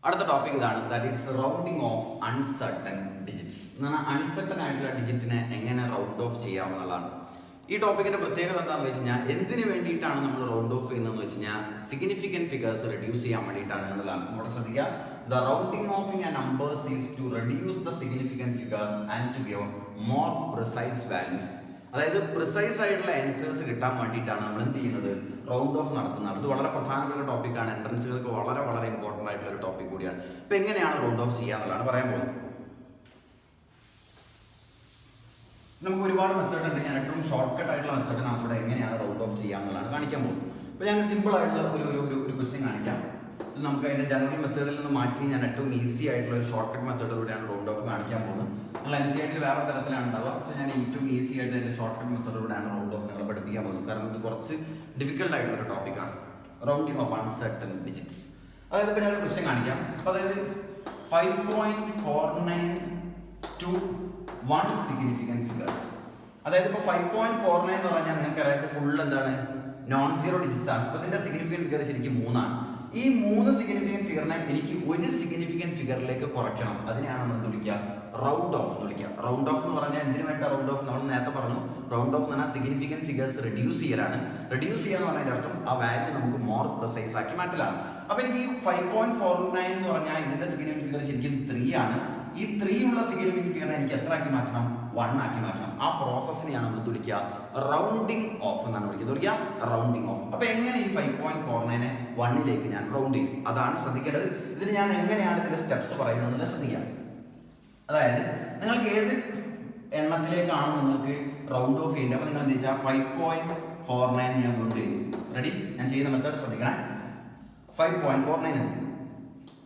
അടുത്ത ടോപ്പിക് ഇതാണ്, that is rounding of uncertain digits. എന്ന് പറഞ്ഞാൽ അൺസർട്ടൺ ആയിട്ടുള്ള ഡിജിറ്റിനെ എങ്ങനെ റൗണ്ട് ഓഫ് ചെയ്യാമെന്നുള്ളതാണ്. ഈ ടോപ്പിക്കിന്റെ പ്രത്യേകത എന്താണെന്ന് വെച്ച് കഴിഞ്ഞാൽ, എന്തിനു വേണ്ടിയിട്ടാണ് നമ്മൾ റൗണ്ട് ഓഫ് ചെയ്യുന്നതെന്ന് വെച്ച് കഴിഞ്ഞാൽ സിഗ്നിഫിക്കൻറ്റ് ഫിഗേഴ്സ് റെഡ്യൂസ് ചെയ്യാൻ വേണ്ടിയിട്ടാണ് എന്നുള്ളതാണ്. ഇവിടെ ശ്രദ്ധിക്കുക, the rounding off in numbers is to reduce the significant figures and to give more precise values. അതായത് പ്രിസൈസ് ആയിട്ടുള്ള ആൻസേഴ്സ് കിട്ടാൻ വേണ്ടിയിട്ടാണ് നമ്മൾ എന്ത് ചെയ്യുന്നത്, റൗണ്ട് ഓഫ് നടത്തുന്നത്. ഇത് വളരെ പ്രധാനപ്പെട്ട ടോപ്പിക്കാണ്, എൻട്രൻസുകൾക്ക് വളരെ വളരെ ഇമ്പോർട്ടൻ്റ് ആയിട്ടുള്ള ഒരു ടോപ്പിക് കൂടിയാണ്. അപ്പോൾ എങ്ങനെയാണ് റൗണ്ട് ഓഫ് ചെയ്യുക എന്നുള്ളതാണ് പറയാൻ പോകുന്നത്. നമുക്ക് ഒരുപാട് മെത്തേഡ് ഉണ്ട്. ഞാൻ ഏറ്റവും ഷോർട്ട് കട്ട് ആയിട്ടുള്ള മെത്തേഡ് നമുക്കിവിടെ എങ്ങനെയാണ് റൗണ്ട് ഓഫ് ചെയ്യുക എന്നുള്ളതാണ് കാണിക്കാൻ പോകുന്നത്. അപ്പോൾ ഞാൻ സിമ്പിൾ ആയിട്ടുള്ള ഒരു ക്വസ്റ്റ്യൻ കാണിക്കാം. ഇത് നമുക്ക് അതിൻ്റെ ജനറൽ മെത്തേഡിൽ നിന്ന് മാറ്റി ഞാൻ ഏറ്റവും ഈസി ആയിട്ടുള്ള ഒരു ഷോർട്ട് കട്ട് മെത്തേഡിലൂടെയാണ് റൗണ്ട് ഓഫ് കാണിക്കാൻ പോകുന്നത്. നിങ്ങൾ NCERT വേറെ തരത്തിലാണ് ഉണ്ടാവുക, പക്ഷേ ഞാൻ ഏറ്റവും ഈസി ആയിട്ട് അതിൻ്റെ ഷോർട്ട് കട്ട് മെത്തേഡിലൂടെയാണ് റൗണ്ട് ഓഫ് നിങ്ങളെ പഠിപ്പിക്കാൻ പോകുന്നത്. കാരണം ഇത് കുറച്ച് ഡിഫിക്കൽട്ട് ആയിട്ടുള്ള ഒരു ടോപ്പിക്കാണ്, റൗണ്ടിങ് ഓഫ് അൺസർട്ടൺ ഡിജിറ്റ്സ്. അതായത് ഇപ്പോൾ ഞാനൊരു ക്വസ്റ്റ്യൻ കാണിക്കാം. അപ്പോൾ അതായത് 5.49 to 1 സിഗ്നിഫിക്കൻറ്റ് ഫിഗേഴ്സ്. അതായത് ഇപ്പോൾ 5.49 എന്ന് പറഞ്ഞാൽ നിങ്ങൾക്ക് അറിയാത്ത ഫുൾ എന്താണ്, നോൺ സീറോ ഡിജിറ്റ്സ് ആണ്. അപ്പോൾ ഇതിൻ്റെ സിഗ്നിഫിക്കൻറ്റ് ഫിഗർ ശരിക്കും 3 ആണ്. ഈ 3 സിഗ്നിഫിക്കൻറ്റ് ഫിഗറിനെ എനിക്ക് ഒരു സിഗ്നിഫിക്കൻറ്റ് ഫിഗറിലേക്ക് കുറയ്ക്കണം. അതിനെയാണ് നമ്മൾ എന്ത് വിളിക്കുക, റൗണ്ട് ഓഫ് എന്ന് വിളിക്കുക. റൗണ്ട് ഓഫ് എന്ന് പറഞ്ഞാൽ എന്തിനു വേണ്ട റൗണ്ട് ഓഫ്, നമ്മൾ നേരത്തെ പറഞ്ഞു, റൗണ്ട് ഓഫ് എന്ന് പറഞ്ഞാൽ സിഗ്നിഫിക്കൻറ്റ് ഫിഗേഴ്സ് റെഡ്യൂസ് ചെയ്യലാണ്. റെഡ്യൂസ് ചെയ്യുക എന്ന് പറഞ്ഞതിൻ്റെ അർത്ഥം ആ വാല്യൂ നമുക്ക് മോർ പ്രിസൈസ് ആക്കി മാറ്റലാണ്. അപ്പോൾ എനിക്ക് ഈ 5.49 എന്ന് പറഞ്ഞാൽ ഇതിൻ്റെ സിഗ്നിഫിക്കൻറ്റ് ഫിഗർ ശരിക്കും 3 ആണ്. ഈ 3 ഉള്ള സിഗ്നിഫിക്കൻറ്റ് ഫിഗറിനെ എനിക്ക് എത്ര ആക്കി മാറ്റണം, 1 ആക്കി മാറ്റണം. ആ പ്രോസസ്സിനെയാണ് നമ്മൾ വിളിക്കുക റൗണ്ടിങ് ഓഫ് എന്നാണ് വിളിക്കുക റൗണ്ടിങ് ഓഫ്. അപ്പോൾ എങ്ങനെ ഈ 5.49നെ 1ലേക്ക് ഞാൻ റൗണ്ട് ചെയ്യും, അതാണ് ശ്രദ്ധിക്കേണ്ടത്. ഇതിന് ഞാൻ എങ്ങനെയാണ് ഇതിൻ്റെ സ്റ്റെപ്സ് പറയുന്നത് എന്നുള്ളത് ശ്രദ്ധിക്കാം. അതായത് നിങ്ങൾക്ക് ഏത് എണ്ണത്തിലേക്കാണ് നിങ്ങൾക്ക് റൗണ്ട് ഓഫ് ചെയ്യേണ്ടത്. അപ്പോൾ നിങ്ങൾ എന്താ വെച്ചാൽ 5.49 ഞാൻ റൗണ്ട് ചെയ്തു. റെഡി? ഞാൻ ചെയ്യുന്ന മെത്തേഡ് ശ്രദ്ധിക്കണേ. 5.49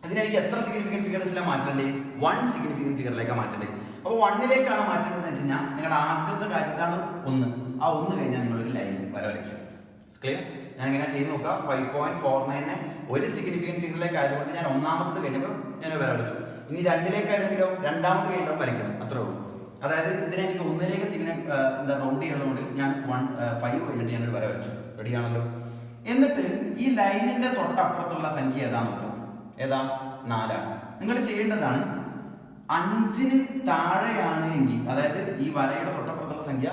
ഇതിനെനിക്ക് എത്ര സിഗ്നിഫിക്കൻറ്റ് ഫിഗേഴ്സിലാണ് മാറ്റേണ്ടത്, 1 സിഗ്നിഫിക്കൻറ്റ് ഫിഗറിലേക്കാണ് മാറ്റേണ്ടത്. അപ്പോൾ 1ലേക്കാണ് മാറ്റേണ്ടതെന്ന് വെച്ച് കഴിഞ്ഞാൽ നിങ്ങളുടെ ആദ്യത്തെ കാര്യം ഇതാണ് 1. ആ 1 കഴിഞ്ഞാൽ നിങ്ങളൊരു ലൈൻ വരയ്ക്കുക. ക്ലിയർ? ഞാൻ ഇങ്ങനെ ചെയ്ത് നോക്കുക. 5.49നെ ഒരു സിഗ്നിഫിക്കൻറ്റ് ഫിഗറിലേക്ക് ആയതുകൊണ്ട് ഞാൻ ഒന്നാമത്തത് കഴിഞ്ഞപ്പോൾ ഞാൻ വരച്ചു. ഇനി 2ലേക്കാണെങ്കിലോ രണ്ടാമത്തെ കഴിഞ്ഞാൽ വരയ്ക്കുന്നത്, അത്രേ ഉള്ളൂ. അതായത് ഇതിനെ എനിക്ക് 1ലേക്ക് എന്താ റൗണ്ട് ചെയ്യണതുകൊണ്ട് ഞാൻ 5 കഴിഞ്ഞിട്ട് ഞാനൊരു വര വരച്ചു. റെഡിയാണല്ലോ? എന്നിട്ട് ഈ ലൈനിന്റെ തൊട്ടപ്പുറത്തുള്ള സംഖ്യ ഏതാ നോക്കാം. ഏതാ? 4 ആണ്. നിങ്ങൾ ചെയ്യേണ്ടതാണ് 5ന് താഴെയാണ് എങ്കിൽ, അതായത് ഈ വരയുടെ തൊട്ടപ്പുറത്തുള്ള സംഖ്യ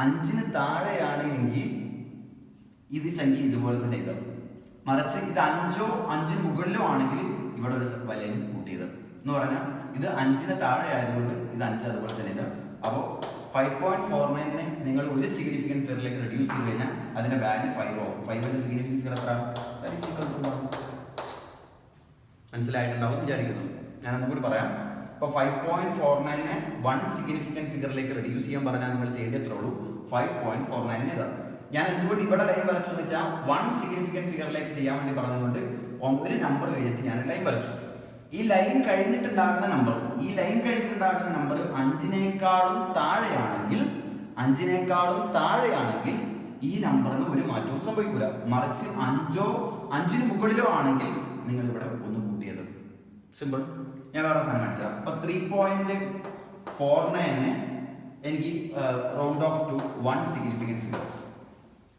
5ന് താഴെയാണ് എങ്കിൽ ഇത് സംഖ്യ ഇതുപോലെ തന്നെ എഴുതാം. മറിച്ച് ഇത് 5ഓ 5ന് മുകളിലോ ആണെങ്കിൽ ഇവിടെ ഒരു വലയിൽ കൂട്ടിയത് എന്ന് പറഞ്ഞാൽ ഇത് 5ന് താഴെ ആയതുകൊണ്ട് ഇത് 5 അതുപോലെ തന്നെ എഴുതാം. അപ്പോൾ 5.49നെ നിങ്ങൾ ഒരു സിഗ്നിഫിക്കൻറ്റ് ഫിഗറിലേക്ക് റെഡ്യൂസ് ചെയ്ത് കഴിഞ്ഞാൽ അതിന്റെ വാല്യൂ 5 ആവും. 5ന്റെ സിഗ്നിഫിക്കൻറ്റ് ഫിഗർ എത്ര? മനസ്സിലായിട്ടുണ്ടാവും വിചാരിക്കുന്നു. ഞാനൊന്നും കൂടി പറയാം. അപ്പോൾ 5.49നെ 1 സിഗ്നിഫിക്കൻറ്റ് ഫിഗറിലേക്ക് റെഡ്യൂസ് ചെയ്യാൻ പറഞ്ഞാൽ നിങ്ങൾ ചെയ്യേണ്ടത് എത്ര ഉള്ളൂ, 5.49 എഴുതാം. ഞാൻ എന്തുകൊണ്ട് ഇവിടെ ലൈൻ വരച്ചു എന്ന് വെച്ചാൽ 1 സിഗ്നിഫിക്കൻറ്റ് ഫിഗറിലേക്ക് ചെയ്യാൻ വേണ്ടി പറഞ്ഞതുകൊണ്ട് ഒരു നമ്പർ കഴിഞ്ഞിട്ട് ഞാൻ ലൈൻ വരച്ചു. ഈ ലൈൻ കഴിഞ്ഞിട്ടുണ്ടാകുന്ന നമ്പർ 5നേക്കാളും താഴെയാണെങ്കിൽ ഈ നമ്പറിന് ഒരു മാറ്റവും സംഭവിക്കില്ല. മറിച്ച് 5ന് മുകളിലോ ആണെങ്കിൽ നിങ്ങൾ ഇവിടെ ഒന്ന് കൂട്ടിയത്. സിമ്പിൾ. ഞാൻ വേറെ സാധനം കാണിച്ചാൽ, അപ്പൊ 3.49നെ എനിക്ക് round of two 1 significant figures.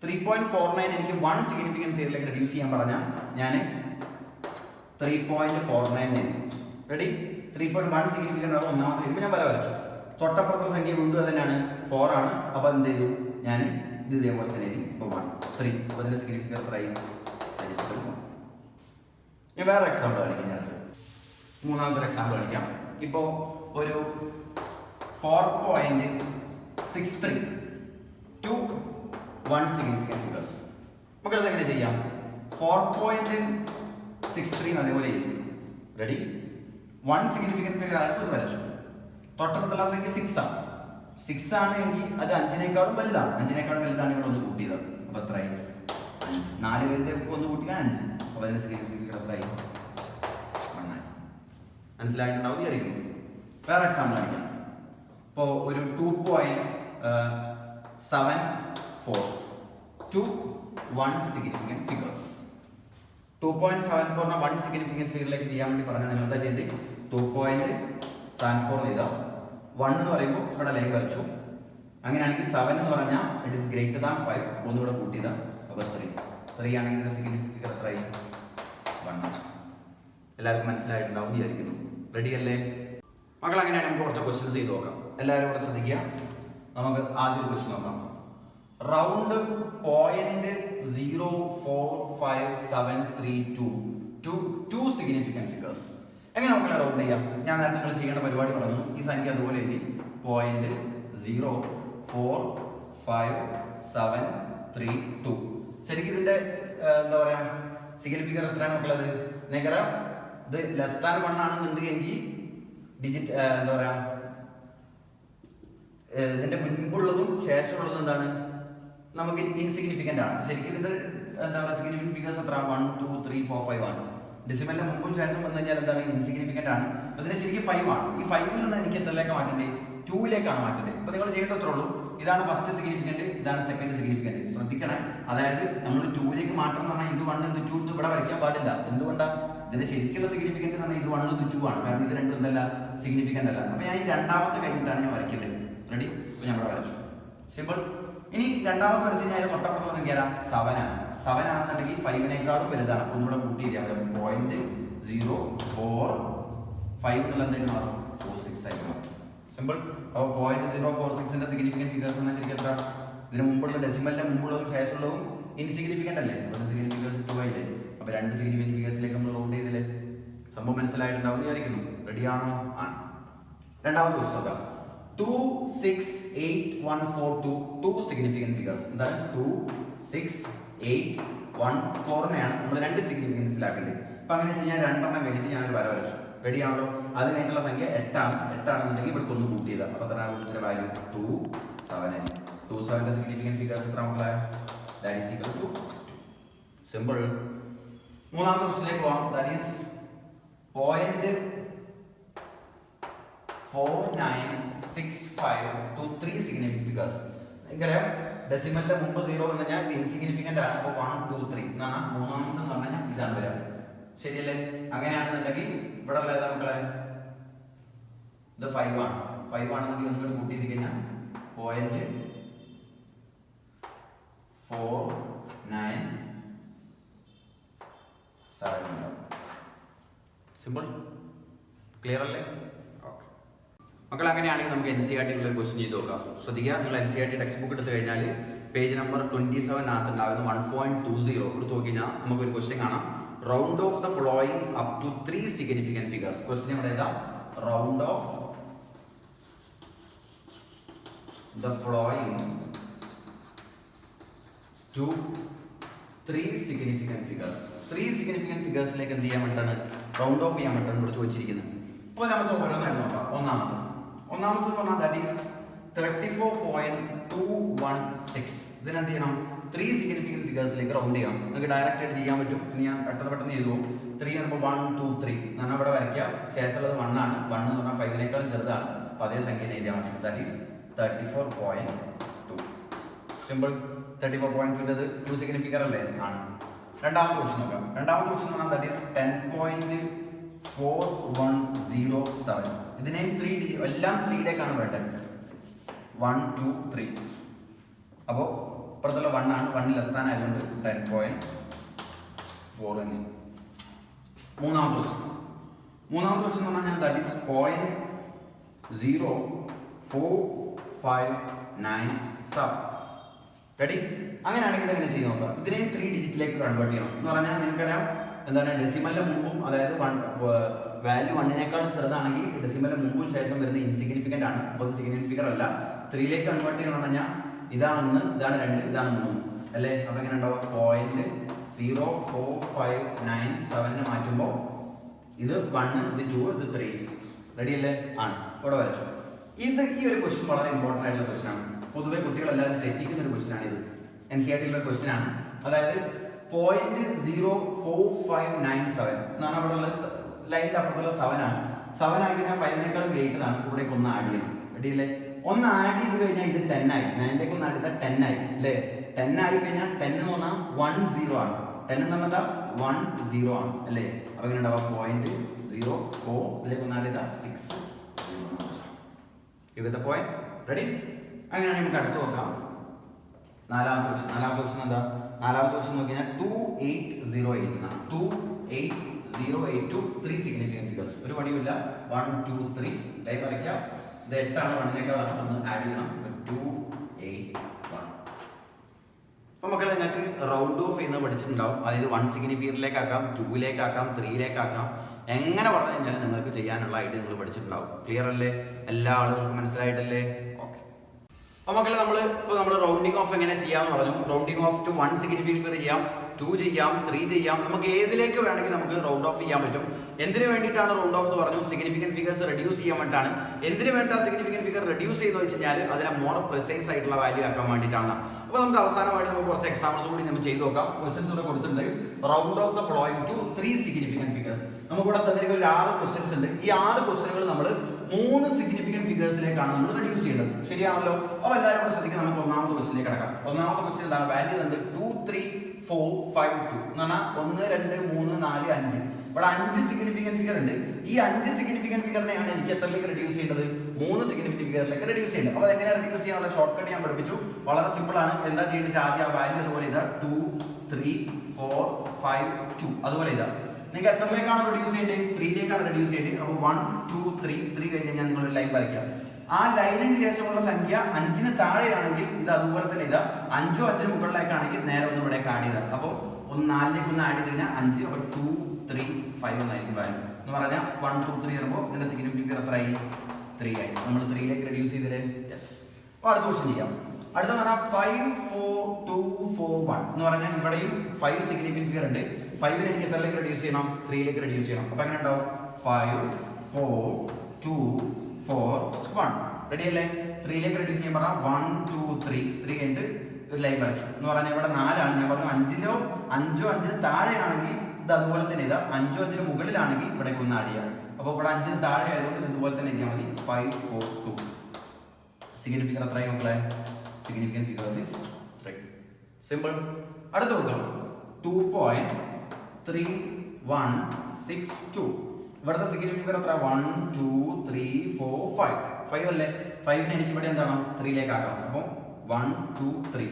3.49 എനിക്ക് 1 സിഗ്നിഫിക്കൻറ്റ് ഫിഗറിലേക്ക് റെഡ്യൂസ് ചെയ്യാൻ പറഞ്ഞാൽ ഞാൻ 3.49 റെഡി. 3.1 സിഗ്നിഫിക്കൻറ്റ് ഒന്നാമത്തെ കഴിയുമ്പോൾ ഞാൻ വര വരച്ചു. തൊട്ടപ്പുറത്തെ സംഖ്യ വീണ്ടും അത് തന്നെയാണ്, 4 ആണ്. അപ്പോൾ എന്ത് ചെയ്തു, ഞാൻ ഇത് ഇതേപോലെ തന്നെ എഴുതി. ഇപ്പോൾ 1 3 അപ്പോൾ അതിൻ്റെ സിഗ്നിഫിക്കൻറ്റ് എത്രയായി? ഞാൻ വേറെ എക്സാമ്പിൾ കാണിക്കാം. ഞാൻ മൂന്നാമത്തെ എക്സാമ്പിൾ കാണിക്കാം. ഇപ്പോൾ ഒരു 4.63 to 1 സിഗ്നിഫിക്കൻറ്റ് ഫിഗേഴ്സ്. നമുക്കത് എങ്ങനെ ചെയ്യാം? 4.63 അതേപോലെ എഴുതി. റെഡി? 1 സിഗ്നിഫിക്കൻറ്റ് ഫിഗർ ആയിട്ട് വരച്ചു. തൊട്ടടുത്തുള്ള സംഖ്യ 6 ആണ്. 6 ആണ് എങ്കിൽ അത് 5നേക്കാളും വലുതാണ്. 5നേക്കാളും വലുതാണ് ഇവിടെ ഒന്ന് കൂട്ടിയത്. അപ്പോൾ എത്രയായി? 5. 4 പേരിൻ്റെ ഒന്ന് കൂട്ടിയാൽ 5. അപ്പോൾ അതിൻ്റെ സിഗ്നിഫിക്കൻറ്റ് ഫിഗർ എത്രയായി? 1 ആയി. മനസ്സിലായിട്ടുണ്ടാവും വിചാരിക്കുന്നു. വേറെ എക്സാമ്പിൾ കാണിക്കാം. ഇപ്പോൾ ഒരു 2.74 to 1 സിഗ്നിഫിക്കൻറ്റ് ഫിഗേഴ്സ്. 2.74നെ 1 സിഗ്നിഫിക്കൻറ്റ് ഫിഗറിലേക്ക് ചെയ്യാൻ വേണ്ടി പറഞ്ഞാൽ നിങ്ങൾ എന്താ ചെയ്യേണ്ടത്? 2.74 എഴുതാം. 1 എന്ന് പറയുമ്പോൾ ഇവിടെ ലൈൻ വരച്ചു. അങ്ങനെയാണെങ്കിൽ 7 എന്ന് പറഞ്ഞാൽ ഇറ്റ് ഇസ് ഗ്രേറ്റർ ദാൻ 5. ഒന്നുകൂടെ കൂട്ടിയതാ. അപ്പോൾ 3 ആണെങ്കിൽ സിഗ്നിഫിക്കൻറ്റ് ഫിഗർ എത്രയായി? 1. എല്ലാവർക്കും മനസ്സിലായിട്ടുണ്ടാവും വിചാരിക്കുന്നു. റെഡി അല്ലേ മക്കൾ? അങ്ങനെയാണെങ്കിൽ നമുക്ക് കുറച്ച് ക്വസ്റ്റ്യൻസ് ചെയ്ത് നോക്കാം. എല്ലാവരും കൂടെ ശ്രദ്ധിക്കുക. നമുക്ക് ആദ്യം ഒരു ക്വസ്റ്റ്യൻ നോക്കാം. Round 0.04573 to 2 significant figures. എങ്ങനെ നോക്കില്ല റൗണ്ട് ചെയ്യാം? ഞാൻ നേരത്തെ നിങ്ങൾ ചെയ്യേണ്ട പരിപാടി പറഞ്ഞു. ഈ സംഖ്യ അതുപോലെ എഴുതി 0.04572. ശരിക്കും ഇതിന്റെ എന്താ പറയാ സിഗ്നിഫിക്കർ എത്രയാണ് നോക്കുന്നത്? നിങ്ങൾക്കറിയാം, ഇത് ലെസ് ദാൻ 1 ആണെന്നുണ്ടെങ്കിൽ ഡിജിറ്റ് എന്താ പറയാ ഇതിന്റെ മുൻപുള്ളതും ശേഷമുള്ളതും എന്താണ് നമുക്ക് ഇൻസിഗ്നിഫിക്കന്റ് ആണ്. ശരിക്കും ഇതിന്റെ എന്താ പറയുക സിഗ്നിഫിക്കന്റ് ഫിഗേഴ്സ് എത്ര? 1 2 3 4 5 ആണ്. ഡെസിമലിന്റെ മുമ്പും ശേഷം വന്നു കഴിഞ്ഞാൽ എന്താണ് ഇൻസിഗ്നിഫിക്കന്റ് ആണ്. അതിന് ശരിക്കും 5 ആണ്. ഈ 5ൽ നിന്ന് എനിക്ക് എത്രയിലേക്ക് മാറ്റേണ്ടത്? 2ലേക്കാണ് മാറ്റേണ്ടത്. അപ്പൊ നിങ്ങൾ ചെയ്യേണ്ട അത്രേ ഉള്ളൂ. ഇതാണ് ഫസ്റ്റ് സിഗ്നിഫിക്കന്റ്, ഇതാണ് സെക്കൻഡ് സിഗ്നിഫിക്കന്റ്. ശ്രദ്ധിക്കണേ. അതായത് നമ്മൾ 2ലേക്ക് മാറ്റണം എന്ന് പറഞ്ഞാൽ ഇത് 1 ഇത് 2 ഇത് ഇവിടെ വരയ്ക്കാൻ പാടില്ല. എന്തുകൊണ്ടാ? ഇതിന്റെ ശരിക്കുള്ള സിഗ്നിഫിക്കന്റ് എന്ന് പറഞ്ഞാൽ ഇത് 1 ഇത് 2 ആണ്. കാരണം ഇത് രണ്ടും എന്തല്ല സിഗ്നിഫിക്കന്റ് അല്ല. അപ്പൊ ഞാൻ ഈ രണ്ടാമത്തെ കഴിഞ്ഞിട്ടാണ് ഞാൻ വരയ്ക്കേണ്ടത്. റെഡി? അപ്പൊ ഞാൻ ഇവിടെ വരച്ചു. സിമ്പിൾ. ഇനി രണ്ടാമത്തെ വരച്ച് കഴിഞ്ഞാൽ തൊട്ടപ്പുറത്തുള്ള സംഖ്യ 7 ആണ്. 7 ആണെന്നുണ്ടെങ്കിൽ 5നേക്കാളും വലുതാണ്. അപ്പൊ ഒന്നുകൂടെ കൂട്ടി ചെയ്യാം. 0.045 എന്നുള്ള എന്തായിട്ട് മാറും? 46 ആയിട്ട് മാറും. സിമ്പിൾ. അപ്പോൾ 0.046ന്റെ സിഗ്നിഫിക്കന്റ് ഫിഗേഴ്സ് എന്നാൽ ശരിക്കും എത്ര? ഇതിന് മുമ്പുള്ള ഡെസിമലിന്റെ മുമ്പുള്ളതും ശേഷമുള്ളതും ഇൻസിഗ്നിഫിക്കന്റ് അല്ലേ? അപ്പോൾ സിഗ്നിഫിക്കന്റ് ഫിഗേഴ്സ് 2 ആയില്ലേ? അപ്പോൾ രണ്ട് സിഗ്നിഫിക്കന്റ് ഫിഗേഴ്സിലേക്ക് നമ്മൾ റൗണ്ട് ചെയ്തില്ലേ? സംഭവം മനസ്സിലായിട്ടുണ്ടാവും വിചാരിക്കുന്നു. റെഡി ആണോ? ആണ്. രണ്ടാമത്തെ ക്വസ്റ്റ്യൻ നോക്കാം. 26814 2 സിഗ്നിഫിക്കന്റ് ഫിഗേഴ്സ്. എന്താണ് 26814നെയാണ് നമ്മൾ രണ്ട് സിഗ്നിഫിക്കൻസിലാക്കേണ്ടത്. അപ്പൊ അങ്ങനെ ചെയ്യാൻ രണ്ടെണ്ണം കഴിഞ്ഞിട്ട് ഞാനൊരു വര വരച്ചു. റെഡി ആണല്ലോ? അത് കഴിഞ്ഞിട്ടുള്ള സംഖ്യ 8 ആണ്. 8 ആണെന്നുണ്ടെങ്കിൽ ഇവിടെ ഒന്ന് കൂട്ടി ചെയ്താൽ അപ്പൊ എത്ര ഇതിന്റെ വാല്യൂ 27. 27ന്റെ സിഗ്നിഫിക്കന്റ് ഫിഗേഴ്സ് എത്ര മക്കളെ? That is equal to 2. Simple. മൂന്നാമത്തെ ക്വസ്റ്റ്യനിലേക്ക് പോവാം. That is 0.4965 to 3 significant figures. എനിക്കറിയാം ഡെസിമലിന്റെ മുമ്പ് 0 എന്ന് പറഞ്ഞാൽ ഇത് ഇൻസിഗ്നിഫിക്കന്റ് ആണ്. അപ്പോൾ 1 2 3 എന്ന് പറഞ്ഞാൽ മൂന്നാമത്തെ എന്ന് പറഞ്ഞാൽ ഇതാണ് വരാം. ശരിയല്ലേ? അങ്ങനെയാണെന്നുണ്ടെങ്കിൽ ഇവിടെ ഉള്ള ഏതാ മക്കളെ? ഇത് 5 ആണ്. 5 ആണെന്നുണ്ടെങ്കിൽ ഒന്നുകൂടി കൂട്ടി ചെയ്ത് കഴിഞ്ഞാൽ 0.497. സിമ്പിൾ. ക്ലിയർ അല്ലേ? ഓക്കെ മക്കൾ, അങ്ങനെയാണെങ്കിൽ നമുക്ക് NCERT ഒരു ക്വസ്റ്റ്യൻ ചെയ്ത് നോക്കാം. ശ്രദ്ധിക്കുക. നിങ്ങൾ NCERT ടെക്സ്റ്റ് ബുക്ക് എടുത്തു കഴിഞ്ഞാൽ പേജ് നമ്പർ 27 ഉണ്ടാകുന്ന 1.20 എടുത്ത് നോക്കി കഴിഞ്ഞാൽ നമുക്കൊരു ക്വസ്റ്റ്യൻ കാണാം. Round off the following up to 3 significant figures. Question ഇവിടെ ഏതാ? Round off the following to 3 significant figures. 3 significant ഫിഗേഴ്സിലേക്ക് എന്ത് ചെയ്യാൻ വേണ്ടിയിട്ടാണ്? റൗണ്ട് ഓഫ് ചെയ്യാൻ വേണ്ടിയിട്ടാണ് ഇവിടെ ചോദിച്ചിരിക്കുന്നത്. അപ്പോൾ നമുക്ക് ഓരോന്നായിട്ട് നോക്കാം. ഒന്നാമത്തെ എന്ന് പറഞ്ഞാൽ ദാറ്റ് ഈസ് 34.216. ഇതിനെന്ത് ചെയ്യണം? 3 സിഗ്നിഫിക്കന്റ് ഫിഗേഴ്സിലേക്ക് റൗണ്ട് ചെയ്യണം. നിങ്ങൾക്ക് ഡയറക്റ്റ് ആയിട്ട് ചെയ്യാൻ പറ്റും. ഇനി ഞാൻ പെട്ടെന്ന് ചെയ്തു. 3 എന്ന് പറയുമ്പോൾ 1 2 3 എന്നാൽ ഇവിടെ വരയ്ക്കാം. ശേഷമുള്ളത് 1 ആണ്. 1 എന്ന് പറഞ്ഞാൽ 5നേക്കാളും ചെറുതാണ്. അപ്പോൾ അതേ സംഖ്യ എഴുതിയാൽ മതി. That is 34.2. സിമ്പിൾ. 34.2 2 സിഗ്നിഫിക്കർ അല്ലേ? ആണ്. രണ്ടാമത്തെ ക്വസ്റ്റ്യൻ നോക്കാം. രണ്ടാമത്തെ ക്വസ്റ്റ്യൻ എന്ന് പറഞ്ഞാൽ ദാറ്റ് ഈസ് 10.4107. ഇതിനെയും 3 എല്ലാം 3ലേക്കാണ് വേണ്ടത്. 1 2 3. അപ്പോൾ ഇപ്പുറത്തുള്ള 1 ആണ്. 1 ലെസ് ദാൻ ആയതുകൊണ്ട് 10.4 തന്നെ. മൂന്നാമത്തെ ക്വസ്റ്റ്യൻ എന്ന് പറഞ്ഞാൽ ദാറ്റ് ഈസ് 0.04597. റെഡി? അങ്ങനെയാണെങ്കിൽ എങ്ങനെ ചെയ്ത് നോക്കാം. ഇതിനെയും 3 ഡിജിറ്റിലേക്ക് കൺവേർട്ട് ചെയ്യണം എന്ന് പറഞ്ഞാൽ നിങ്ങൾക്കറിയാം എന്താണ് ഡെസിമലിന്റെ മുമ്പും അതായത് വാല്യൂ 1നേക്കാളും ചെറുതാണെങ്കിൽ ഡെസിമലിന്റെ മുമ്പും ശേഷം വരുന്നത് ഇൻസിഗ്നിഫിക്കന്റ് ആണ്. അപ്പോൾ അത് സിഗ്നിഫിക്കന്റ് ഫിഗർ അല്ല. 3ലേക്ക് കൺവേർട്ട് ചെയ്യണം എന്ന് പറഞ്ഞാൽ ഇതാണ് 1 ഇതാണ് 2 ഇതാണ് 3 അല്ലേ? അപ്പോൾ എങ്ങനെ ഉണ്ടാവും? 0.04597 മാറ്റുമ്പോൾ ഇത് 1 ഇത് 2 ഇത് 3. റെഡി അല്ലേ? ആണ്. ഇവിടെ വരച്ചു. ഈ ഒരു ക്വസ്റ്റ്യൻ വളരെ ഇമ്പോർട്ടൻ്റ് ആയിട്ടുള്ള ക്വസ്റ്റ്യൻ ആണ്. പൊതുവെ കുട്ടികളെല്ലാവരും തെറ്റിക്കുന്ന ഒരു ക്വസ്റ്റ്യൻ ആണ് ഇത്. NCERT ക്വസ്റ്റ്യൻ ആണ്. അതായത് 0.04597 എന്നാണ് അവിടെ ഉള്ള ലൈനിന്റെ അപ്പുറത്തുള്ള 7 ആണ്. 7 ആയി കഴിഞ്ഞാൽ 5നേക്കാളും ഗ്രേറ്റർ ആണ്. ഇവിടേക്ക് ഒന്ന് ആഡ് ചെയ്യണം. റെഡി അല്ലേ? ഒന്ന് ആഡ് ചെയ്ത് കഴിഞ്ഞാൽ ഇത് 10 ആയി. 9ലേക്ക് ഒന്ന് ആഡ് ചെയ്താൽ 10 ആയി അല്ലേ? 10 ആയി കഴിഞ്ഞാൽ 10 എന്ന് പറഞ്ഞാൽ 10 ആണ്. 10 എന്ന് പറഞ്ഞാൽ 10 ആണ് അല്ലേ? അപ്പൊ ഇങ്ങനെ ഉണ്ടാവാം 0.04 ഇതിലേക്ക് ഒന്ന് ആഡ് ചെയ്താൽ 6. You get the point? Ready? അങ്ങനെയാണെങ്കിൽ നമുക്ക് അടുത്ത് നോക്കാം. നാലാമത്തെ ക്വസ്റ്റ്യൻ എന്താ? നാലാമത്തെ ക്വസ്റ്റ്യൻ നോക്കി കഴിഞ്ഞാൽ 2808 എന്നാണ്. 2808 0, 8 to 3 സിഗ്നിഫിക്കൻറ്റ് ഫിഗേഴ്സ്. ഒരു പണിയുമില്ല. 1, 2, 3 ലൈൻ വരയ്ക്കാം. ഇത് 8 ആണ്, 1-നേക്കാളാണ്. ഒന്ന് ആഡ് ചെയ്യണം. 2, 8, 1. അപ്പോൾ മക്കളെ നിങ്ങൾക്ക് റൗണ്ട് ഓഫ് ചെയ്യുന്നത് പഠിച്ചിട്ടുണ്ടാവും. അതായത് 1 സിഗ്നിഫിക്കൻറ്റിലേക്കാക്കാം, 2-ലേക്കാക്കാം, 3-ലേക്കാക്കാം. എങ്ങനെ പറഞ്ഞു കഴിഞ്ഞാൽ നിങ്ങൾക്ക് ചെയ്യാനുള്ള ഐഡിയ നിങ്ങൾ പഠിച്ചിട്ടുണ്ടാവും. ക്ലിയർ അല്ലേ? എല്ലാ ആളുകൾക്കും മനസ്സിലായിട്ടല്ലേ? ഓക്കെ. അപ്പോൾ മക്കളെ നമ്മൾ റൗണ്ടിങ് ഓഫ് എങ്ങനെ ചെയ്യാമെന്ന് പറഞ്ഞു. Rounding of two 1 significant figure ചെയ്യാം, 2 ചെയ്യാം, 3 ചെയ്യാം. നമുക്ക് ഏതിലേക്ക് വേണമെങ്കിൽ നമുക്ക് റൗണ്ട് ഓഫ് ചെയ്യാൻ പറ്റും. എന്തിനു വേണ്ടിയിട്ടാണ് റൗണ്ട് ഓഫ് എന്ന് പറഞ്ഞു? സിഗ്നിഫിക്കൻറ്റ് ഫിഗേഴ്സ് റെഡ്യൂസ് ചെയ്യാൻ വേണ്ടിയിട്ടാണ്. എന്തിനു വേണ്ടിയിട്ടാണ് സിഗ്നിഫിക്കൻറ്റ് ഫിഗർ റെഡ്യൂസ് ചെയ്യുന്നത് വെച്ച് കഴിഞ്ഞാൽ അതിനെ മോർ പ്രിസൈസ് ആയിട്ടുള്ള വാല്യൂ ആക്കാൻ വേണ്ടിയിട്ടാണ്. അപ്പോൾ നമുക്ക് അവസാനമായിട്ട് നമുക്ക് കുറച്ച് എക്സാമ്പിൾസ് കൂടി നമ്മൾ ചെയ്ത് നോക്കാം. ക്വസ്റ്റൻസ് ഇവിടെ കൊടുത്തിട്ടുണ്ട്. Round off the following to 3 significant figures. നമുക്കിവിടെ തന്നിരിക്കുന്ന ഒരു 6 ക്വസ്റ്റൻസ് ഉണ്ട്. ഈ 6 ക്വസ്റ്റനുകൾ നമ്മൾ 3 സിഗ്നിഫിക്കൻറ്റ് ഫിഗേഴ്സിലേക്കാണ് നമ്മൾ റെഡ്യൂസ് ചെയ്യേണ്ടത്. ശരിയാണല്ലോ? അപ്പോൾ എല്ലാവരും കൂടെ ശ്രദ്ധിക്കുക. നമുക്ക് ഒന്നാമത്തെ ക്വസ്റ്റിലേക്ക് കിടക്കാം. ഒന്നാമത്തെ ക്വസ്റ്റൻ എന്താണ്? വാല്യൂ ഉണ്ട് 2, 3, 4, 5, 2 എന്ന് പറഞ്ഞാൽ 1, 2, 3, 4, 5. ഇവിടെ 5 സിഗ്നിഫിക്കൻറ്റ് ഫിഗർ ഉണ്ട്. ഈ 5 സിഗ്നിഫിക്കൻറ്റ് ഫിഗറിനെയാണ് എനിക്ക് എത്രയിലേക്ക് റെഡ്യൂസ് ചെയ്യേണ്ടത്? 3 സിഗ്നിഫിക്കൻറ്റ് ഫിഗറിലേക്ക് റെഡ്യൂസ് ചെയ്യേണ്ടത്. അപ്പോൾ എങ്ങനെ റെഡ്യൂസ് ചെയ്യാനുള്ള ഷോർട്ട് കട്ട് ഞാൻ പഠിപ്പിച്ചു. വളരെ സിമ്പിൾ ആണ്. എന്താ ചെയ്യേണ്ടത്? ആദ്യം ആ വാല്യൂ അതുപോലെ ഇതാ 2, 3, 4, 5, 2 അതുപോലെ ഇതാ. നിങ്ങൾക്ക് എത്രയിലേക്കാണ് റെഡ്യൂസ് ചെയ്യേണ്ടത്? 3-ലേക്കാണ് റെഡ്യൂസ് ചെയ്യേണ്ടത്. അപ്പോൾ 1, 2, 3 കഴിഞ്ഞ് കഴിഞ്ഞാൽ നിങ്ങൾ ഒരു ലൈൻ വരയ്ക്കാം. ആ ലൈനിന് ശേഷമുള്ള സംഖ്യ 5-ന് താഴെയാണെങ്കിൽ ഇത് അതുപോലെ തന്നെ ഇതാ. 5 5-ന് മുകളിലേക്കാണെങ്കിൽ നേരെ ഒന്ന് ഇവിടെ ആഡ് ചെയ്താൽ. അപ്പോൾ 4-ലേക്ക് ഒന്ന് ആഡ് ചെയ്ത് കഴിഞ്ഞാൽ 5. അപ്പോൾ 2, 3, 5 എന്നായിരിക്കും വാല്യൂ എന്ന് പറഞ്ഞാൽ 1, 2, 3 വരുമ്പോൾ ഇതിന്റെ സിഗ്നിഫിക്കൻറ്റ് ഫിഗർ എത്രയായി? 3 ആയി. നമ്മൾ 3-ലേക്ക് റെഡ്യൂസ് ചെയ്തില്ലേ? യെസ്. അപ്പോൾ അടുത്ത ക്വസ്റ്റ്യൻ ചെയ്യാം. അടുത്ത പറഞ്ഞാൽ 5, 4, 2, 4, 1 എന്ന് പറഞ്ഞാൽ ഇവിടെയും 5 സിഗ്നിഫിക്കൻറ്റ് ഫിഗർ ഉണ്ട്. 5-നെ എനിക്ക് എത്രയിലേക്ക് റെഡ്യൂസ് ചെയ്യണം? 3-ലേക്ക് റെഡ്യൂസ് ചെയ്യണം. അപ്പോൾ എങ്ങനെ ഉണ്ടാവും? 5, 4, 2, 4, 1 റെഡി അല്ലേ? 3-ലേക്ക് റെഡ്യൂസ് ചെയ്യാൻ പറഞ്ഞാൽ 1, 2, 3 കഴിഞ്ഞിട്ട് ഒരു ലൈൻ വരച്ചു എന്ന് പറഞ്ഞാൽ ഇവിടെ 4 ആണ്. ഞാൻ പറഞ്ഞു 5-ലോ 5 5-ന് താഴെയാണെങ്കിൽ ഇത് അതുപോലെ തന്നെ ഇതാ. 5 5-ന് മുകളിലാണെങ്കിൽ ഇവിടേക്ക് ഒന്ന് ആഡ് ചെയ്യാം. അപ്പോൾ ഇവിടെ 5-ന് താഴെ ആയതുകൊണ്ട് ഇതുപോലെ തന്നെ എഴുതിയാൽ മതി. 5, 4, 2 സിഗ്നിഫിക്കൻറ്റ് ഫിഗർ എത്രയായി മക്കളെ? Significant figures is 3. സിമ്പിൾ. അടുത്ത നോക്കാം. 2.3162 ഇവിടുത്തെ സിഗ്നിഫിക്കൻറ്റ് ഫിഗർ എത്ര? 1, 2, 3, 4, 5 5 അല്ലേ? 5-നെ എനിക്ക് ഇവിടെ എന്താണ്? 3-ലേക്ക് ആക്കണം. അപ്പോൾ 1, 2, 3.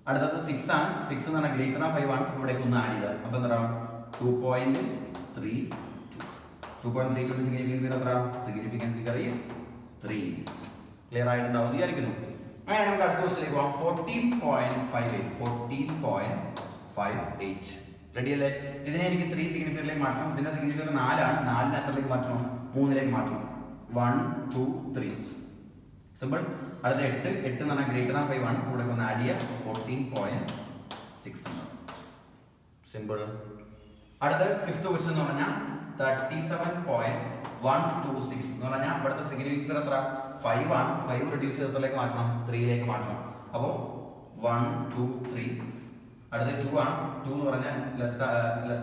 അടുത്തത് 6 ആണ്. 6 എന്ന് പറഞ്ഞാൽ ഗ്രേറ്റർ ദാൻ 5 ആണ്. ഇവിടേക്ക് ഒന്ന് ആഡ് ചെയ്താൽ അപ്പോൾ എന്താണ്? 2.32 2.32 സിഗ്നിഫിക്കൻറ്റ് ഫിഗർ എത്ര? Significant figure is 3. ക്ലിയർ ആയിട്ടുണ്ടാവും വിചാരിക്കുന്നു. അങ്ങനെ നമുക്ക് അടുത്ത ക്വസ്റ്റിലേക്ക് പോകാം. 14.58 റെഡി അല്ലേ? ഇതിനെ എനിക്ക് 3 സിഗ്നിഫിക്കൻറ്റിലേക്ക് മാറ്റണം. ഇതിന്റെ സിഗ്നിഫിക്കൻറ്റ് 4 ആണ്. 4-നെ എത്രയിലേക്ക് മാറ്റണം? 3-ലേക്ക് മാറ്റണം. 1, 2, 3 സിമ്പിൾ. അടുത്ത 8 എന്ന് പറഞ്ഞാൽ ഗ്രേറ്റർ ദാൻ 5 ആണ്. ഇവിടെ ഒന്ന് ആഡ് ചെയ്യുക. 14.6 സിമ്പിൾ. അടുത്ത 5th ക്വസ്റ്റ്യൻ എന്ന് പറഞ്ഞാൽ 37.126 എന്ന് പറഞ്ഞാൽ ഇവിടുത്തെ സിഗ്നിഫിക്കൻറ്റ് ഫിഗർ എത്ര? 5 ആണ്. 5 റെഡ്യൂസ് ചെയ്തതിലേക്ക് മാറ്റണം. 3-ലേക്ക് മാറ്റണം. അപ്പോൾ 1, 2, 3. അടുത്ത 2 ആണ്. 2 എന്ന് പറഞ്ഞാൽ ലെസ്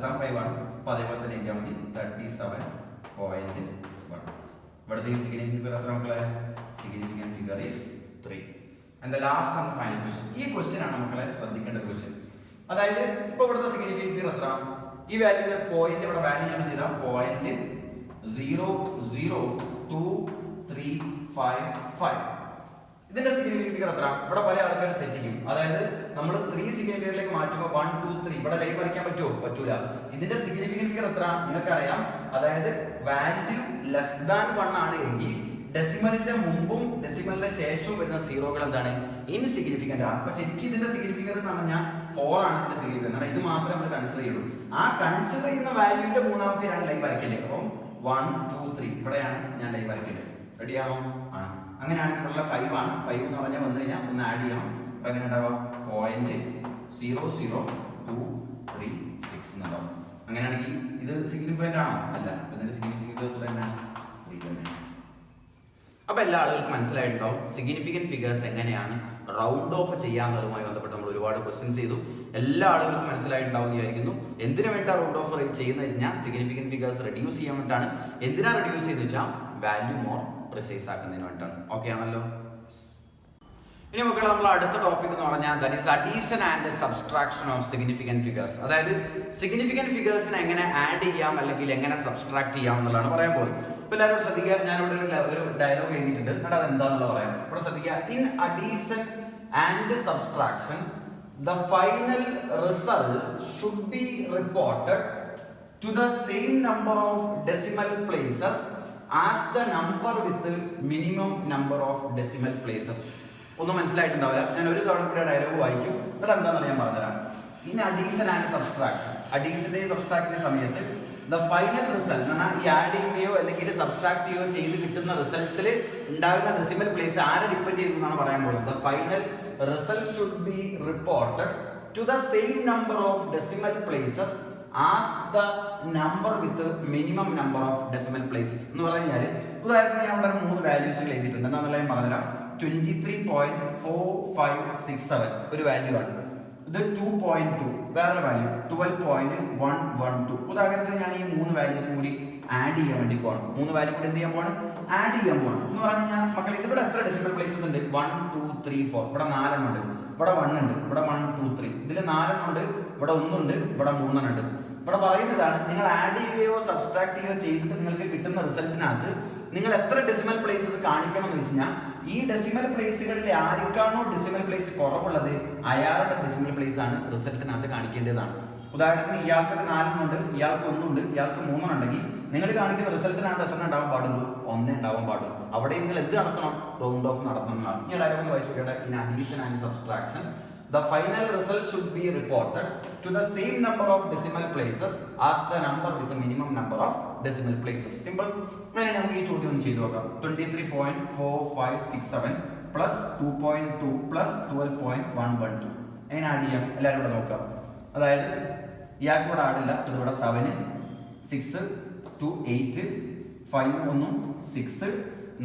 ദാൻ 5 ആണ്. അപ്പോൾ അതേപോലെ തന്നെ എഴുതിയാൽ മതി. 37.1 ഇവിടുത്തെ സിഗ്നിഫിക്കൻറ്റ് ഫിഗർ എത്ര മക്കളെ? Significant figure is 3. And the last and final question. ഈ ക്വസ്റ്റ്യൻ ആണ് മക്കളെ ശ്രദ്ധിക്കേണ്ട ക്വസ്റ്റ്യൻ. അതായത് ഇപ്പോൾ ഇവിടുത്തെ സിഗ്നിഫിക്കൻറ്റ് ഫിഗർ എത്ര? ഈ വാല്യൂവിന്റെ പോയിന്റ് ഇവിടെ വാല്യൂ ഞാൻ ചെയ്താൽ 0.02355 ഇതിന്റെ സിഗ്നിഫിക്കൻറ്റ് ഫിഗർ എത്ര? ഇവിടെ പല ആൾക്കാരും തെറ്റിക്കും. അതായത് നമ്മൾ 3 സിഗ്നിഫിക്കൻറ്റിലേക്ക് മാറ്റുമ്പോൾ 1, 2, 3 ഇവിടെ ലൈൻ വരയ്ക്കാൻ പറ്റുമോ? പറ്റൂല. ഇതിന്റെ സിഗ്നിഫിക്കൻറ്റ് ഫിഗർ എത്ര നിങ്ങൾക്കറിയാം. അതായത് വാല്യൂ ലെസ് ദാൻ 1 ആണ് എങ്കിൽ ഡെസിമലിന്റെ മുമ്പും ഡെസിമലിന്റെ ശേഷവും വരുന്ന സീറോകൾ എന്താണ്? ഇൻസിഗ്നിഫിക്കന്റ് ആണ്. പക്ഷെ എനിക്ക് ഇതിന്റെ സിഗ്നിഫിക്കൻറ്റ് എന്ന് പറഞ്ഞാൽ 4 ആണ് ഇതിന്റെ സിഗ്നിഫിക്കൻറ്റ്. ഇത് മാത്രമേ നമ്മൾ കൺസിഡർ ചെയ്യുള്ളൂ. ആ കൺസിഡർ ചെയ്യുന്ന വാല്യൂന്റെ മൂന്നാമത്തെ ഞാൻ ലൈൻ വരയ്ക്കല്ലേ. അപ്പം 1, 2, 3 ഇവിടെയാണ് ഞാൻ ലൈൻ വരയ്ക്കല്ലേ. റെഡിയാണോ? ആണ്. അങ്ങനെയാണെങ്കിൽ ഇവിടെയുള്ള 5 ആണ്. 5 എന്ന് പറഞ്ഞാൽ വന്നു കഴിഞ്ഞാൽ ഒന്ന് ആഡ് ചെയ്യണം. അപ്പൊ എങ്ങനെ ഉണ്ടാവാം? 0.00236 എന്നുണ്ടാവും. അങ്ങനെയാണെങ്കിൽ ഇത് സിഗ്നിഫിക്കന്റ് ആണോ? അല്ല. ഇതിന്റെ സിഗ്നിഫിക്കൻറ്റ് എത്ര തന്നെയാണ്? 3 തന്നെ. അപ്പോൾ എല്ലാ ആളുകൾക്കും മനസ്സിലായിട്ടുണ്ടാവും സിഗ്നിഫിക്കൻറ്റ് ഫിഗേഴ്സ് എങ്ങനെയാണ് റൗണ്ട് ഓഫ് ചെയ്യാവുന്നതുമായി ബന്ധപ്പെട്ട് നമ്മൾ ഒരുപാട് ക്വസ്റ്റ്യൻസ് ചെയ്തു. എല്ലാ ആളുകൾക്കും മനസ്സിലായിട്ടുണ്ടാവും വിചാരിക്കുന്നു. എന്തിനു വേണ്ടിയാണ് റൗണ്ട് ഓഫ് ചെയ്യുന്നത് വെച്ചാൽ സിഗ്നിഫിക്കൻറ്റ് ഫിഗേഴ്സ് റെഡ്യൂസ് ചെയ്യാൻ വേണ്ടിയിട്ടാണ്. എന്തിനാണ് റെഡ്യൂസ് ചെയ്യുന്നത് വെച്ചാൽ വാല്യൂ മോർ പ്രിസൈസ് ആക്കുന്നതിന് വേണ്ടിയിട്ടാണ്. ഓക്കെ ആണല്ലോ? ഇനി മക്കളെ നമ്മൾ അടുത്ത ടോപ്പിക് എന്ന് പറഞ്ഞാൽ that is addition and subtraction of significant figures. അതായത് സിഗ്നിഫിക്കൻറ്റ് ഫിഗേഴ്സിനെ എങ്ങനെ ആഡ് ചെയ്യാം അല്ലെങ്കിൽ എങ്ങനെ സബ്സ്ട്രാക്ട് ചെയ്യാം എന്നുള്ളതാണ് പറയാൻ പോകുന്നത്. ഇപ്പോൾ എല്ലാവരും ശ്രദ്ധിക്കുക. ഞാനിവിടെ ഒരു ഡയലോഗ് എഴുതിയിട്ടുണ്ട്. എന്നിട്ട് അത് എന്താണെന്നുള്ള പറയാം. ഇവിടെ ശ്രദ്ധിക്കുക. In addition and subtraction the final result should be reported to the same number of decimal places as the number with minimum number of decimal places. ഒന്നും മനസ്സിലായിട്ടുണ്ടാവില്ല. ഞാൻ ഒരു തവണ കൂടെ ഡയലോഗ് വായിക്കും, എന്നിട്ട് എന്താണെന്ന് ഞാൻ പറഞ്ഞുതരാം. ഇൻ അഡീഷൻ ആൻഡ് സബ്സ്ട്രാക്ഷൻ, അഡീഷന്റെയും സബ്സ്ട്രാക്റ്റിന്റെ സമയത്ത് ദ ഫൈനൽ റിസൾട്ട് എന്ന് പറഞ്ഞാൽ ഈ ആഡ് ചെയ്യുകയോ അല്ലെങ്കിൽ സബ്സ്ട്രാക്ട് ചെയ്യുകയോ ചെയ്ത് കിട്ടുന്ന റിസൾട്ടിൽ ഉണ്ടാകുന്ന ഡെസിമൽ പ്ലേസ് ആരെ ഡിപ്പെൻഡ് ചെയ്യുന്നതാണ് പറയാൻ പോകുന്നത്. The final result should be reported to the same number of decimal places as the number with minimum number of decimal places എന്ന് പറഞ്ഞാൽ ഉദാഹരണത്തിന് ഞാൻ ഇവിടെ 3 വാല്യൂസുകൾ എഴുതിയിട്ടുണ്ട്. എന്താണെന്നുള്ള ഞാൻ പറഞ്ഞുതരാം. 23.4567 ഒരു വാല്യൂ ആണ്. ഇത് 2.2 വേറെ വാല്യൂ 12.112. ഉദാഹരണത്തിന് ഞാൻ ഈ 3 വാല്യൂസും കൂടി ആഡ് ചെയ്യാൻ വേണ്ടി പോകണം. 3 വാല്യൂ കൂടി എന്ത് ചെയ്യാൻ പോകണം? ആഡ് ചെയ്യാൻ പോകണം എന്ന് പറഞ്ഞു കഴിഞ്ഞാൽ മക്കളെ ഇതിവിടെ എത്ര ഡെസിമൽ പ്ലേസസ് ഉണ്ട്? 1 2 3 4. ഇവിടെ 4 ഉണ്ട്, ഇവിടെ 1 ഉണ്ട്, ഇവിടെ 1 2 3. ഇതിൽ 4 ഉണ്ട്, ഇവിടെ 1 ഉണ്ട്, ഇവിടെ 3 ഉണ്ട്. ഇവിടെ പറയുന്നതാണ് നിങ്ങൾ ആഡ് ചെയ്യുകയോ സബ്സ്ട്രാക്ട് ചെയ്യുകയോ ചെയ്തിട്ട് നിങ്ങൾക്ക് കിട്ടുന്ന റിസൾട്ടിനകത്ത് നിങ്ങൾ എത്ര ഡെസിമൽ പ്ലേസസ് കാണിക്കണം എന്ന് വെച്ച് കഴിഞ്ഞാൽ ഈ ഡെസിമൽ പ്ലേസുകളിൽ ആർക്കാണോ ഡെസിമൽ പ്ലേസ് കുറവുള്ളത് അയാളുടെ ഡെസിമൽ പ്ലേസ് ആണ് റിസൾട്ടിനകത്ത് കാണിക്കേണ്ടതാണ്. ഉദാഹരണത്തിന് ഇയാൾക്ക് 4 ഉണ്ട്, ഇയാൾക്ക് 1 ഉണ്ട്, ഇയാൾക്ക് 3 ഉണ്ടെങ്കിൽ നിങ്ങൾ കാണിക്കുന്ന റിസൾട്ടിനകത്ത് എത്ര ഉണ്ടാവാൻ പാടുള്ളൂ? 1 ഉണ്ടാവാൻ പാടുള്ളൂ. അവിടെ നിങ്ങൾ എന്ത് നടത്തണം? റൗണ്ട് ഓഫ് നടത്തണം. ഈ ഡയലോഗ് വായിച്ചു നോക്കട്ടെ. In addition and subtraction the final result should be reported to the same number of decimal places as the number with the minimum number of decimal places. Simple. അങ്ങനെ നമുക്ക് ഈ ചോദ്യം ഒന്ന് ചെയ്തു നോക്കാം. 23.4567 plus 2.2 plus 12.112 എങ്ങനെ ആഡ് ചെയ്യാം? എല്ലാവരും ഇവിടെ നോക്കാം. അതായത് ഇയാൾക്ക് ഇവിടെ ആടില്ല, ഇതിവിടെ 7 6 2 8 5 1 6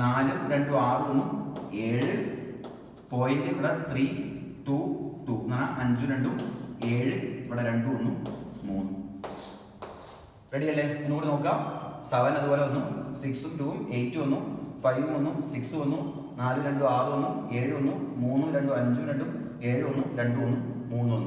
4 2 6 1 7 പോയിന്റ് ഇവിടെ 3 2 2 5 2 7 ഇവിടെ 2 1 3. റെഡി അല്ലേ? ഒന്നുകൂടി നോക്കാം. 7 അതുപോലെ 1 6 2 8 1 5 1 6 1 4 2 6 1 7 1 3 2 5 2 7 1 2 1 3 1.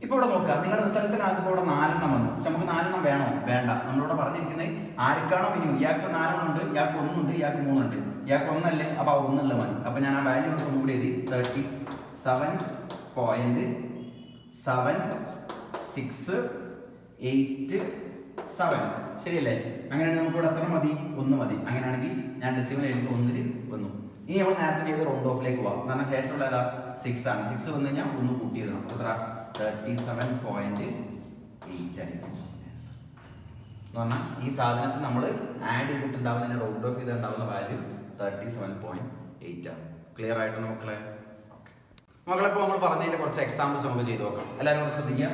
ഇപ്പോൾ ഇവിടെ നോക്കാം. നിങ്ങളുടെ റിസൾട്ടിനകത്ത് ഇപ്പോൾ ഇവിടെ 4 വന്നു. പക്ഷെ നമുക്ക് 4 വേണോ? വേണ്ട. നമ്മളിവിടെ പറഞ്ഞിരിക്കുന്നത് ആർക്കാണോ മിനിമം. ഇയാൾക്ക് 4 ഉണ്ട്, ഇയാൾക്ക് 1 ഉണ്ട്, ഇയാൾക്ക് 3 ഉണ്ട്, ഇയാൾക്ക് 1 അല്ലേ? അപ്പോൾ ആ 1 ഉള്ള മതി. അപ്പോൾ ഞാൻ ആ വാല്യൂ ഒന്നുകൂടി എഴുതി 37.687 ശരിയല്ലേ? അങ്ങനെയാണെങ്കിൽ നമുക്ക് ഇവിടെ എത്ര മതി? 1 മതി. അങ്ങനെയാണെങ്കിൽ ഞാൻ ഡെസിമൽ എഴുതി 1 വന്നു. ഇനി നമ്മൾ നേരത്തെ ചെയ്ത് റൗണ്ട് ഓഫിലേക്ക് പോവാം. കാരണം ശേഷമുള്ള ഏതാ? 6 ആണ്. 6 വന്നു കഴിഞ്ഞാൽ 1 കൂട്ടിയത് എത്ര? 37.8 ആയിരിക്കും. എന്ന് പറഞ്ഞാൽ ഈ സാധനത്തിൽ നമ്മൾ ആഡ് ചെയ്തിട്ടുണ്ടാവുന്ന റൗണ്ട് ഓഫ് ചെയ്തിട്ടുണ്ടാവുന്ന വാല്യൂ 37.8 ആണ്. ക്ലിയർ ആയിട്ട് മക്കളെ? മക്കളെ ഇപ്പോൾ നമ്മൾ പറഞ്ഞതിന്റെ കുറച്ച് എക്സാമ്പിൾസ് നമുക്ക് ചെയ്ത് നോക്കാം. എല്ലാവരും ശ്രദ്ധിക്കുക.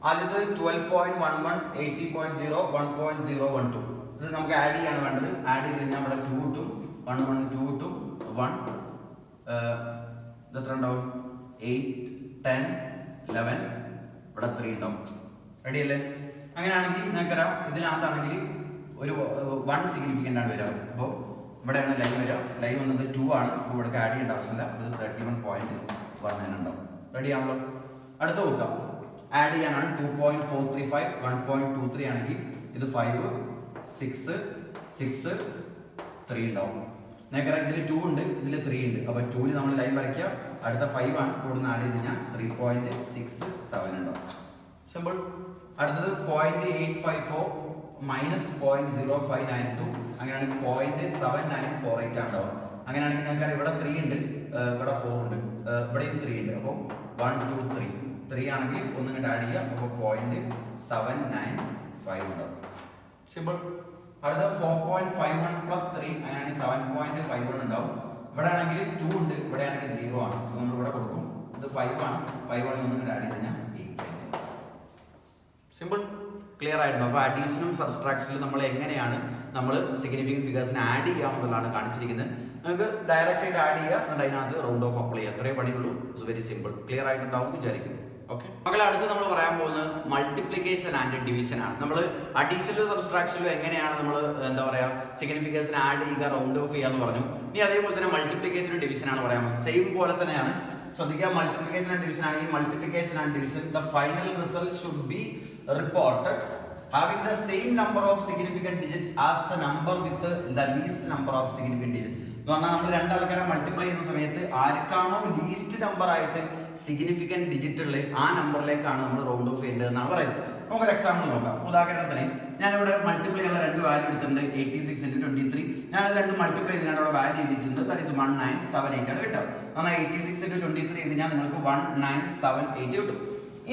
ആദ്യത്തെ 12.11 18.0 1.012 ഇത് നമുക്ക് ആഡ് ചെയ്യാണ് വേണ്ടത്. ആഡ് ചെയ്ത് കഴിഞ്ഞാൽ ഇവിടെ 2 കിട്ടും, 1 1 2 കിട്ടും, 1 ഇത് എത്ര ഉണ്ടാവും? 8 10 11 ഇവിടെ 3 ഉണ്ടാവും. റെഡി അല്ലേ? അങ്ങനെയാണെങ്കിൽ നിങ്ങൾക്കറിയാം ഇതിനകത്താണെങ്കിൽ ഒരു 1 സിഗ്നിഫിക്കൻ്റ് ആണ് വരിക. അപ്പോൾ ഇവിടെയാണ് ലൈൻ വരിക. ലൈൻ വന്നത് 2 ആണ്. അപ്പോൾ ഇവിടെ ആഡ് ചെയ്യേണ്ട ആവശ്യമില്ല. ഇത് 31.19 ഉണ്ടാവും. റെഡി ആണല്ലോ? അടുത്ത നോക്കാം. ആഡ് ചെയ്യാനാണ് 2.435 1.23 ആണെങ്കിൽ ഇത് 5 6 6 3 ഉണ്ടാവും. നിങ്ങൾക്കറിയാം ഇതിൽ 2 ഉണ്ട്, ഇതിൽ 3 ഉണ്ട്. അപ്പോൾ 2ന് നമ്മൾ ലൈൻ വരയ്ക്കുക. അടുത്ത 5 ആണ്. ഇവിടുന്ന് ആഡ് ചെയ്ത് കഴിഞ്ഞാൽ 3.67 ഉണ്ടാവും. സിമ്പിൾ. അടുത്തത് 0.854 മൈനസ് 0.0592 അങ്ങനെയാണെങ്കിൽ 0.7948 ഉണ്ടാവും. അങ്ങനെയാണെങ്കിൽ നിങ്ങൾക്ക് ഇവിടെ 3 ഉണ്ട്, ഇവിടെ 4 ഉണ്ട്, ഇവിടെയും 3 ഉണ്ട്. അപ്പോൾ 1 2 3 ആണെങ്കിൽ ഒന്നും ഇങ്ങോട്ട് ആഡ് ചെയ്യുക. അപ്പോൾ 0.795 ഉണ്ടാവും. സിമ്പിൾ. അടുത്ത 4.51 പ്ലസ് 3 അങ്ങനെയാണെങ്കിൽ 7.51 ഉണ്ടാവും. ഇവിടെ ആണെങ്കിൽ 2 ഉണ്ട്, ഇവിടെ ആണെങ്കിൽ 0 ആണ്. അപ്പോൾ നമ്മൾ ഇവിടെ കൊടുക്കും. ഇത് 5 ആണ്. 5 ആണ് ഒന്നും ഇങ്ങോട്ട് ആഡ് ചെയ്ത് കഴിഞ്ഞാൽ 8. സിമ്പിൾ. ക്ലിയർ ആയിരുന്നു. അപ്പോൾ അഡീഷനും സബ്സ്ട്രാക്ഷനിലും നമ്മൾ എങ്ങനെയാണ് നമ്മൾ സിഗ്നിഫിക്കൻറ്റ് ഫിഗേഴ്സിനെ ആഡ് ചെയ്യാമെന്നുള്ളതാണ് കാണിച്ചിരിക്കുന്നത്. നമുക്ക് ഡയറക്റ്റ് ആയിട്ട് ആഡ് ചെയ്യുക, എന്നിട്ട് അതിനകത്ത് റൗണ്ട് ഓഫ് അപ്ലൈ ചെയ്യുക. അത്രേ പണിയുള്ളൂ. It's very simple. ക്ലിയർ ആയിട്ടുണ്ടാവും വിചാരിക്കുന്നു. ഓക്കെ മക്കളെ, അടുത്ത് നമ്മൾ പറയാൻ പോകുന്നത് മൾട്ടിപ്ലിക്കേഷൻ ആൻഡ് ഡിവിഷൻ ആണ്. നമ്മൾ അഡീഷനിലും സബ്സ്ട്രാക്ഷനിലും എങ്ങനെയാണ് നമ്മൾ എന്താ പറയുക സിഗ്നിഫിക്കൻസിനെ ആഡ് ചെയ്യുക, റൗണ്ട് ഓഫ് ചെയ്യുക എന്ന് പറഞ്ഞു. ഇനി അതേപോലെ തന്നെ മൾട്ടിപ്ലിക്കേഷനും ഡിവിഷൻ ആണ് പറയാൻ പോകുന്നത്. സെയിം പോലെ തന്നെയാണ്. ശ്രദ്ധിക്കുക, മൾട്ടിപ്ലിക്കേഷൻ ആൻഡ് ഡിവിഷൻ ആണെങ്കിൽ multiplication and division the final result should B reported having the same number of significant digits as the number with the least number of significant digits. എന്ന് പറഞ്ഞാൽ നമ്മൾ രണ്ടാൾക്കാരെ മൾട്ടിപ്ലൈ ചെയ്യുന്ന സമയത്ത് ആർക്കാണോ ലീസ്റ്റ് നമ്പർ ആയിട്ട് significant digit ഉള്ളത് ആ നമ്പറിലേക്കാണ് നമ്മൾ റൗണ്ട് ഓഫ് ചെയ്യേണ്ടത് എന്നാണ് പറയുന്നത്. നമുക്കൊരു എക്സാമ്പിൾ നോക്കാം. ഉദാഹരണത്തിന് ഞാനിവിടെ മൾട്ടിപ്ലൈ ഉള്ള രണ്ട് വാല്യൂ എടുത്തിട്ടുണ്ട് 86 into 23. ഞാനത് രണ്ട് മൾട്ടിപ്ലൈ ചെയ്തിട്ട് അവിടെ വാല്യൂ എഴുതിയിട്ടുണ്ട്. ദാറ്റ് ഈസ് 1978 ആണ് കിട്ടുക. എന്നാൽ 86 into 23 എഴുതിയാൽ നിങ്ങൾക്ക് 1978 കിട്ടും.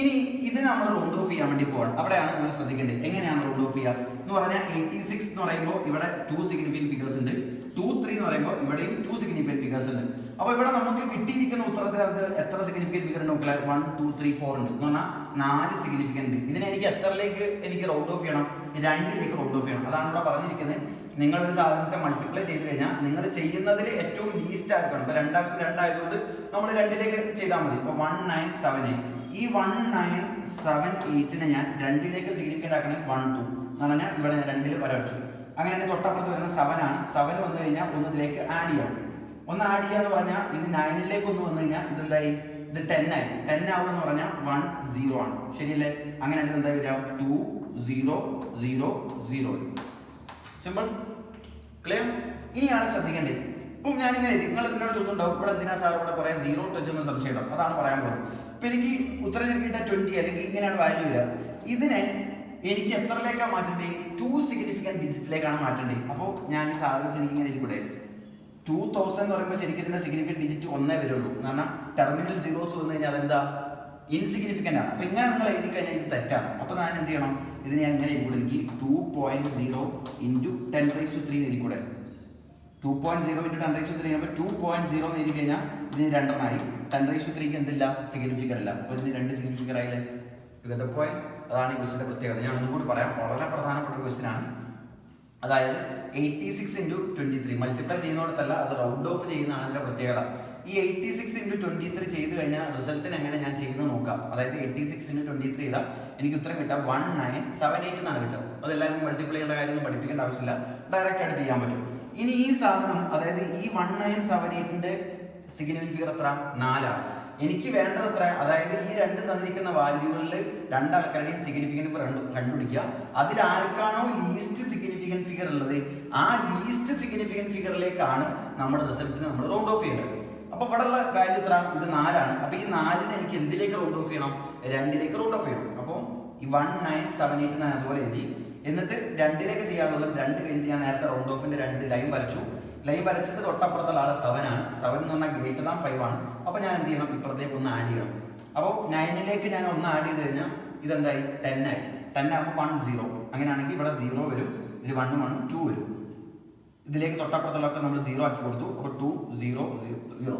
ഇനി ഇത് നമ്മൾ റൗണ്ട് ഓഫ് ചെയ്യാൻ വേണ്ടി പോകണം. അവിടെയാണ് നിങ്ങൾ ശ്രദ്ധിക്കേണ്ടത്. എങ്ങനെയാണ് റൗണ്ട് ഓഫ് ചെയ്യുക എന്ന് പറഞ്ഞാൽ 86 എന്ന് പറയുമ്പോൾ ഇവിടെ 2 സിഗ്നിഫിക്കന്റ് ഫിഗേഴ്സ് ഉണ്ട്, 23 എന്ന് പറയുമ്പോൾ ഇവിടെയും 2 സിഗ്നിഫിക്കന്റ് ഫിഗേഴ്സ് ഉണ്ട്. അപ്പോൾ ഇവിടെ നമുക്ക് കിട്ടിയിരിക്കുന്ന ഉത്തരത്തിൽ അത് എത്ര സിഗ്നിഫിക്കന്റ് ഫിഗർ നോക്കിയാൽ 1 2 3 4 ഉണ്ട് എന്ന് പറഞ്ഞാൽ 4 സിഗ്നിഫിക്കന്റ്. ഇതിനെ എനിക്ക് എത്രയിലേക്ക് എനിക്ക് റൗണ്ട് ഓഫ് ചെയ്യണം? 2ലേക്ക് റൗണ്ട് ഓഫ് ചെയ്യണം. അതാണ് ഇവിടെ പറഞ്ഞിരിക്കുന്നത്. നിങ്ങൾ ഒരു സാധനത്തെ മൾട്ടിപ്ലൈ ചെയ്ത് കഴിഞ്ഞാൽ നിങ്ങൾ ചെയ്യുന്നതിൽ ഏറ്റവും ലീസ്റ്റ് ആയിരിക്കണം. ഇപ്പൊ 2 ആയതുകൊണ്ട് നമ്മൾ 2ലേക്ക് ചെയ്താൽ മതി. ഇപ്പൊ 1978 ഈ 1978നെ ഞാൻ 2ലേക്ക് സിഗ്നിഫിക്കന്റ് ആക്കണേ 1 2 എന്ന് പറഞ്ഞാൽ ഇവിടെ ഞാൻ 2ൽ വരച്ചു. അങ്ങനെ തൊട്ടപ്പുറത്ത് വരുന്ന 7 ആണ്. 7 വന്നു കഴിഞ്ഞാൽ ഒന്ന് ഇതിലേക്ക് ആഡ് ചെയ്യണം. ഒന്ന് ആഡ് ചെയ്യാന്ന് പറഞ്ഞാൽ ഇത് 9ലേക്ക് ഒന്ന് വന്നു കഴിഞ്ഞാൽ ഇതെന്തായി? ഇത് 10 ആയി. 10 ആവുമെന്ന് പറഞ്ഞാൽ 1 0 ആണ്. ശരിയല്ലേ? അങ്ങനെയാണെങ്കിൽ എന്താ വരിക? 2 0 0 0. Simple, clear? ഇനിയാണ് ശ്രദ്ധിക്കേണ്ടത്. ഇപ്പം ഞാനിങ്ങനെ എഴുതി, നിങ്ങൾ ഇതിനോട് ചോദിച്ചിട്ടുണ്ടാവും ഇവിടെ എന്തിനാ സാർ ഇവിടെ കുറെ 0 ടച്ചെന്ന് സംശയം ഉണ്ടാവും. അതാണ് പറയാൻ പോകുന്നത്. ഇപ്പൊ എനിക്ക് ഉത്തരം കിട്ടിയ 20 അല്ലെങ്കിൽ ഇങ്ങനെയാണ് വാല്യൂ വരിക. ഇതിനെ എനിക്ക് എത്രയിലേക്കാണ് മാറ്റേണ്ടത്? 2 സിഗ്നിഫിക്കന്റ് ഡിജിറ്റിലേക്കാണ് മാറ്റേണ്ടത്. അപ്പോൾ ഞാൻ ഈ സാധനത്തിന് എനിക്ക് ഇങ്ങനെ എഴുതിക്കൂടെ? 2000 എന്ന് പറയുമ്പോൾ ശരിക്കും ഇതിന്റെ സിഗ്നിഫിക്കന്റ് ഡിജിറ്റ് 1 വരുള്ളൂ. എന്ന് പറഞ്ഞാൽ ടെർമിനൽ സീറോസ് വന്നു കഴിഞ്ഞാൽ അതെന്താ? ഇൻസിഗ്നിഫിക്കന്റ് ആണ്. അപ്പൊ ഇങ്ങനെ നിങ്ങൾ എഴുതി കഴിഞ്ഞാൽ ഇത് തെറ്റാണ്. അപ്പൊ ഞാൻ എന്ത് ചെയ്യണം? ഇതിന് ഞാൻ ഇങ്ങനെ എഴുതിക്കൂടെ? എനിക്ക് 2.0 into 10⁻³ എഴുതിക്കൂടെ? 2.0 into 10⁻³ ആകുമ്പോൾ 2.0 എന്ന് എഴുതി കഴിഞ്ഞാൽ ഇതിന് 2 ആയി. 10⁻³ എന്തില്ല? സിഗ്നിഫിക്കർ ഇല്ല. അപ്പൊ ഇതിന് 2 സിഗ്നിഫിക്കർ ആയില്ലേ? അതാണ് ഈ ക്വസ്റ്റിന്റെ പ്രത്യേകത. ഞാൻ ഒന്നും കൂടി പറയാം. വളരെ പ്രധാനപ്പെട്ട ക്വസ്റ്റ്യൻ ആണ്. അതായത് 86 into 23 മൾട്ടിപ്ലൈ ചെയ്യുന്നിടത്തല്ല, അത് റൗണ്ട് ഓഫ് ചെയ്യുന്നതാണ് ഇതിന്റെ പ്രത്യേകത. ഈ 86 into 23 ചെയ്ത് കഴിഞ്ഞാൽ റിസൾട്ടിന് എങ്ങനെ ഞാൻ ചെയ്യുന്നത് നോക്കാം. അതായത് 86 into 23 ചെയ്താൽ എനിക്ക് ഉത്തരം കിട്ടാം 1978 എന്നാണ് കിട്ടുക. അതെല്ലാവരും മൾട്ടിപ്ലൈ ചെയ്യേണ്ട കാര്യമൊന്നും പഠിപ്പിക്കേണ്ട ആവശ്യമില്ല, ഡയറക്റ്റ് ആയിട്ട് ചെയ്യാൻ പറ്റും. ഇനി ഈ സാധനം, അതായത് ഈ 1978ന്റെ സിഗ്നിഫിക്കന്റ് ഫിഗർ എത്ര? 4 ആണ്. എനിക്ക് വേണ്ടത് എത്ര? അതായത് ഈ രണ്ട് തന്നിരിക്കുന്ന വാല്യൂകളിൽ രണ്ടാൾക്കാരുടെയും സിഗ്നിഫിക്കന്റ് ഫിഗർ കണ്ടുപിടിക്കുക. അതിൽ ആർക്കാണോ ലീസ്റ്റ് സിഗ്നിഫിക്കന്റ് ഫിഗർ ഉള്ളത് ആ ലീസ്റ്റ് സിഗ്നിഫിക്കന്റ് ഫിഗറിലേക്കാണ് നമ്മുടെ റിസൾട്ടിന് നമ്മൾ റൗണ്ട് ഓഫ് ചെയ്യേണ്ടത്. അപ്പൊ ഇവിടെ ഉള്ള വാല്യൂ എത്ര? ഇത് 4 ആണ്. അപ്പൊ ഈ 4നെ എനിക്ക് എന്തിലേക്ക് റൗണ്ട് ഓഫ് ചെയ്യണം? 2ലേക്ക് റൗണ്ട് ഓഫ് ചെയ്യണം. അപ്പോൾ ഈ 1978 ഞാൻ അതുപോലെ എഴുതി. എന്നിട്ട് 2ലേക്ക് ചെയ്യാനുള്ളത് 2 കഴിഞ്ഞ് ഞാൻ നേരത്തെ റൗണ്ട് ഓഫിന്റെ 2 ലൈൻ വരച്ചു. ലൈൻ വരച്ചിട്ട് തൊട്ടപ്പുറത്തുള്ള ആളെ 7 ആണ്. 7 എന്ന് പറഞ്ഞാൽ >5 ആണ്. അപ്പൊ ഞാൻ എന്ത് ചെയ്യണം? ഇപ്പുറത്തേക്ക് ഒന്ന് ആഡ് ചെയ്യണം. അപ്പോൾ 9ലേക്ക് ഞാൻ ഒന്ന് ആഡ് ചെയ്ത് കഴിഞ്ഞാൽ ഇതെന്തായി? 10 ആയി. 10 ആകുമ്പോൾ 1 0. അങ്ങനെയാണെങ്കിൽ ഇവിടെ 0 വരും, ഇതിൽ 1 1 2 വരും. ഇതിലേക്ക് തൊട്ടപ്പുറത്തുള്ളൊക്കെ നമ്മൾ 0 ആക്കി കൊടുത്തു. അപ്പോൾ 2 0 0.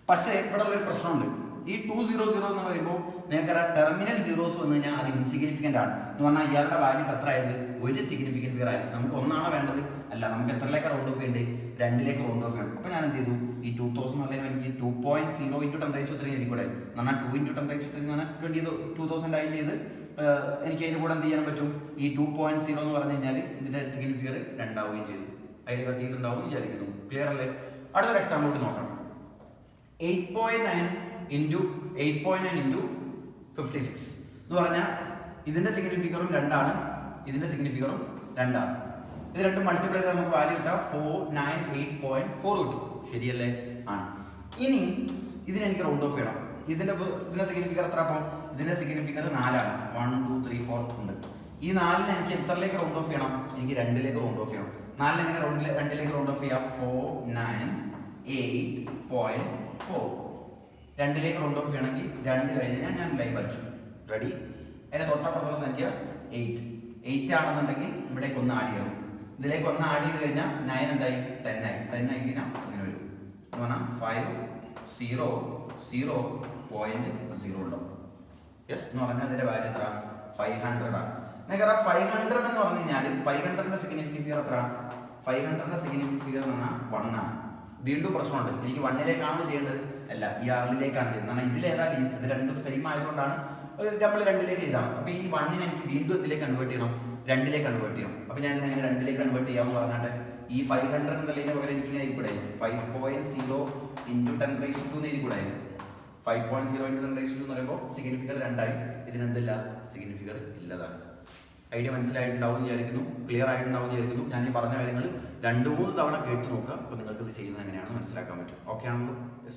പക്ഷേ ഇവിടെ ഉള്ളൊരു പ്രശ്നമുണ്ട്. ഈ 2 0 0 എന്ന് പറയുമ്പോൾ നിങ്ങൾക്ക് ടെർമിനൽ സീറോസ് വന്നു കഴിഞ്ഞാൽ അത് ഇൻസിഗ്നിഫിക്കന്റ് ആണ്. എന്ന് പറഞ്ഞാൽ ഇയാളുടെ വാല്യൂ എത്ര ആയത്? 1 സിഗ്നിഫിക്കന്റ് ഫിഗർ ആയി. നമുക്ക് ഒന്നാണ് വേണ്ടത്, അല്ല നമുക്ക് എത്രയിലേക്ക് റൗണ്ട് ഓഫ് ചെയ്യേണ്ടത്? 2ലേക്ക് റൗണ്ട് ഓഫ് ചെയ്യണം. അപ്പോൾ ഞാൻ എന്ത് ചെയ്തു? ഈ 2000 അല്ലെങ്കിൽ എനിക്ക് 2.0 into 10⁻³ എഴുതി കൂടെ? എന്നാൽ 2 into 10⁻³ എന്ന് പറഞ്ഞാൽ 20,000 ആയി ചെയ്ത് എനിക്ക് അതിന് കൂടെ എന്ത് ചെയ്യാൻ പറ്റും? ഈ 2.0 എന്ന് പറഞ്ഞു കഴിഞ്ഞാൽ ഇതിന്റെ സിഗ്നിഫിക്കന്റ് ഫിഗർ 2 ആവുകയും ചെയ്തു. അതിൽ കത്തിയിട്ടുണ്ടാവും എന്ന് വിചാരിക്കുന്നു. ക്ലിയർ അല്ലേ? അടുത്തൊരു എക്സാമ്പിൾ കൂടി നോക്കാം. 8.9 into 56 എന്ന് പറഞ്ഞാൽ ഇതിന്റെ സിഗ്നിഫിക്കന്റ് ഫിഗറും 2 ആണ്, ഇതിന്റെ സിഗ്നിഫിക്കന്റ് ഫിഗറും 2 ആണ്. ഇത് രണ്ടും മൾട്ടിപ്ലൈ ചെയ്താൽ നമുക്ക് വാല്യൂ കിട്ടാം 498.4 കിട്ടും. ശരിയല്ലേ? ആണ്. ഇനി ഇതിനെനിക്ക് റൗണ്ട് ഓഫ് ചെയ്യണം. ഇതിന്റെ സിഗ്നിഫിക്കന്റ് ഫിഗർ എത്ര? അപ്പം ഇതിന്റെ സിഗ്നിഫിക്കന്റ് ഫിഗർ 4 ആണ്. 1 2 3 4 ഉണ്ട്. ഈ 4നെ എനിക്ക് എത്രയിലേക്ക് റൗണ്ട് ഓഫ് ചെയ്യണം? എനിക്ക് 2ലേക്ക് റൗണ്ട് ഓഫ് ചെയ്യണം. 4നെ എങ്ങനെ 2ലേക്ക് റൗണ്ട് ഓഫ് ചെയ്യാം? 498.4. 2ലേക്ക് റൗണ്ട് ഓഫ് ചെയ്യണമെങ്കിൽ 2 കഴിഞ്ഞ് ഞാൻ ലൈൻ വരച്ചു. റെഡി? അതിന്റെ തൊട്ടപ്പുറത്തുള്ള സംഖ്യ 8 ആണെന്നുണ്ടെങ്കിൽ ഇവിടേക്ക് ഒന്ന് ആഡ് ചെയ്യണം. ഇതിലേക്ക് ഒന്ന് ആഡ് ചെയ്ത് കഴിഞ്ഞാൽ 9 എന്തായി? 10 ആയി. 10 ആയി കഴിഞ്ഞാൽ ഇങ്ങനെ വരും. എന്ന് പറഞ്ഞാൽ 500.0 ഉണ്ടാവും. യെസ് എന്ന് പറഞ്ഞാൽ അതിന്റെ വാല്യൂ എത്ര? 500 ആണ്. നിങ്ങൾക്ക് 500 എന്ന് പറഞ്ഞു കഴിഞ്ഞാൽ 500ന്റെ സിഗ്നിഫിക്കന്റ് ഫിഗർ എത്ര? 500ന്റെ സിഗ്നിഫിക്കന്റ് ഫിഗർ എന്ന് പറഞ്ഞാൽ 1 ആണ്. വീണ്ടും പ്രശ്നമുണ്ട്. എനിക്ക് 1ലേക്കാണ് ചെയ്യേണ്ടത്, അല്ല ഈ ആളിലേക്കാണ് ചെയ്യുന്നത്. കാരണം ഇതിലേതാ ലീസ്റ്റ്? ഇത് രണ്ടും സെയിം ആയതുകൊണ്ടാണ് നമ്മൾ 2ലേക്ക് ചെയ്താൽ. അപ്പൊ ഈ 1നെ എനിക്ക് വീണ്ടും ഇതിലേക്ക് കൺവേർട്ട് ചെയ്യണം, 2ലേക്ക് കൺവേർട്ട് ചെയ്യണം. അപ്പൊ ഞാൻ ഇതിനെ 2ലേക്ക് കൺവേർട്ട് ചെയ്യാമെന്ന് പറഞ്ഞാൽ ഈ 500 എന്നതിന്റെ പകരം എനിക്ക് ഇങ്ങനെ എഴുതിക്കൂടെ? 5.0 into 10⁻² എന്ന് എഴുതിക്കൂടെ? 5.0 into 10⁻² എന്ന് പറയുമ്പോൾ സിഗ്നിഫിക്കർ 2 ആയി. ഇതിനെന്തില്ല? സിഗ്നിഫിക്കർ ഇല്ലതാണ്. ഐഡിയ മനസ്സിലായിട്ടുണ്ടാവും എന്ന് വിചാരിക്കുന്നു. ക്ലിയർ ആയിട്ടുണ്ടാവും എന്ന് വിചാരിക്കുന്നു. ഞാൻ ഈ പറഞ്ഞ കാര്യങ്ങൾ 2-3 തവണ കേട്ട് നോക്കുക. അപ്പോൾ നിങ്ങൾക്ക് ഇത് ചെയ്യുന്നത് എങ്ങനെയാണെന്ന് മനസ്സിലാക്കാൻ പറ്റും. ഓക്കെ ആണല്ലോ? യെസ്.